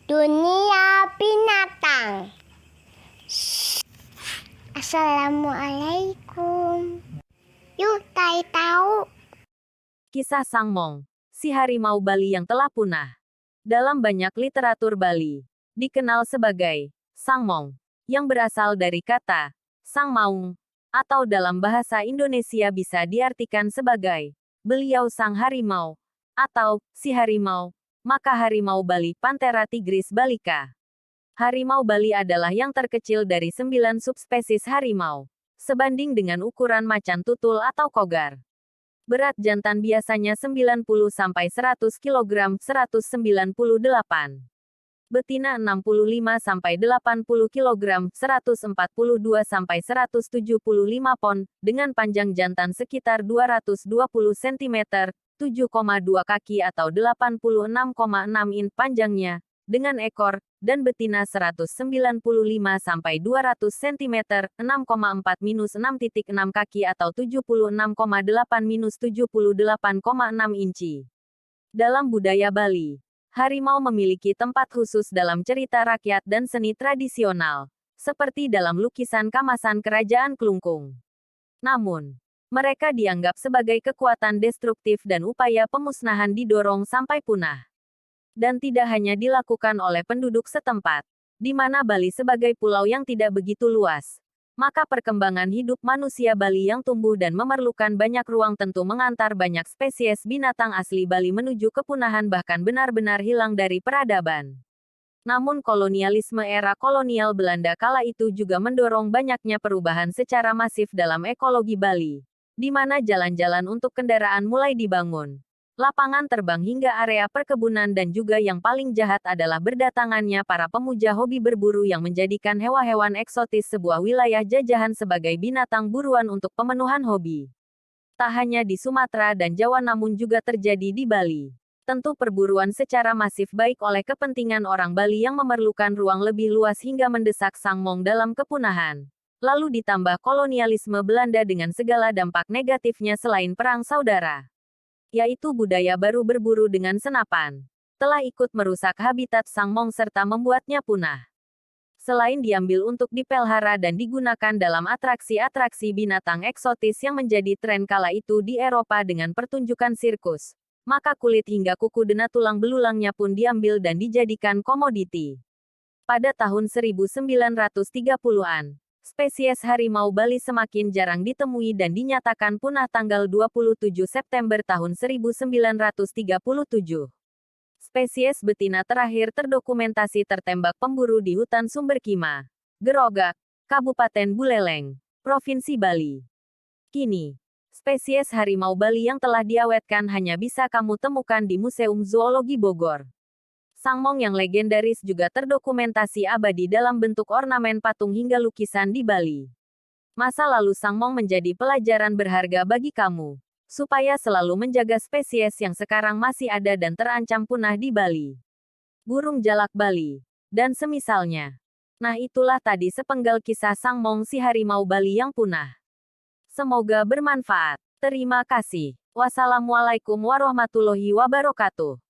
Dunia binatang. Assalamualaikum. Yuk, tahu. Kisah Sangmong, si harimau Bali yang telah punah. Dalam banyak literatur Bali, dikenal sebagai Sangmong, yang berasal dari kata Sangmaung, atau dalam bahasa Indonesia bisa diartikan sebagai beliau sang harimau, atau si harimau, maka harimau Bali Panthera tigris balica. Harimau Bali adalah yang terkecil dari 9 subspesies harimau, sebanding dengan ukuran macan tutul atau kogar. Berat jantan biasanya 90-100 kg 198. Betina 65-80 kg 142-175 pon, dengan panjang jantan sekitar 220 cm, 7,2 kaki atau 86,6 in panjangnya, dengan ekor, dan betina 195-200 cm, 6,4-6,6 kaki atau 76,8-78,6 inci. Dalam budaya Bali, harimau memiliki tempat khusus dalam cerita rakyat dan seni tradisional, seperti dalam lukisan kamasan Kerajaan Klungkung. Namun, mereka dianggap sebagai kekuatan destruktif dan upaya pemusnahan didorong sampai punah. Dan tidak hanya dilakukan oleh penduduk setempat, di mana Bali sebagai pulau yang tidak begitu luas, maka perkembangan hidup manusia Bali yang tumbuh dan memerlukan banyak ruang tentu mengantar banyak spesies binatang asli Bali menuju kepunahan bahkan benar-benar hilang dari peradaban. Namun kolonialisme era kolonial Belanda kala itu juga mendorong banyaknya perubahan secara masif dalam ekologi Bali, di mana jalan-jalan untuk kendaraan mulai dibangun, lapangan terbang hingga area perkebunan dan juga yang paling jahat adalah berdatangannya para pemuja hobi berburu yang menjadikan hewan-hewan eksotis sebuah wilayah jajahan sebagai binatang buruan untuk pemenuhan hobi. Tak hanya di Sumatera dan Jawa namun juga terjadi di Bali. Tentu perburuan secara masif baik oleh kepentingan orang Bali yang memerlukan ruang lebih luas hingga mendesak Sangmong dalam kepunahan. Lalu ditambah kolonialisme Belanda dengan segala dampak negatifnya selain perang saudara, yaitu budaya baru berburu dengan senapan, telah ikut merusak habitat Sangmong serta membuatnya punah. Selain diambil untuk dipelihara dan digunakan dalam atraksi-atraksi binatang eksotis yang menjadi tren kala itu di Eropa dengan pertunjukan sirkus, maka kulit hingga kuku dan tulang belulangnya pun diambil dan dijadikan komoditi. Pada tahun 1930-an, spesies harimau Bali semakin jarang ditemui dan dinyatakan punah tanggal 27 September tahun 1937. Spesies betina terakhir terdokumentasi tertembak pemburu di hutan Sumberkima, Gerogak, Kabupaten Buleleng, Provinsi Bali. Kini, spesies harimau Bali yang telah diawetkan hanya bisa kamu temukan di Museum Zoologi Bogor. Sangmong yang legendaris juga terdokumentasi abadi dalam bentuk ornamen patung hingga lukisan di Bali. Masa lalu Sangmong menjadi pelajaran berharga bagi kamu, supaya selalu menjaga spesies yang sekarang masih ada dan terancam punah di Bali. Burung jalak Bali, dan semisalnya. Nah itulah tadi sepenggal kisah Sangmong si harimau Bali yang punah. Semoga bermanfaat. Terima kasih. Wassalamualaikum warahmatullahi wabarakatuh.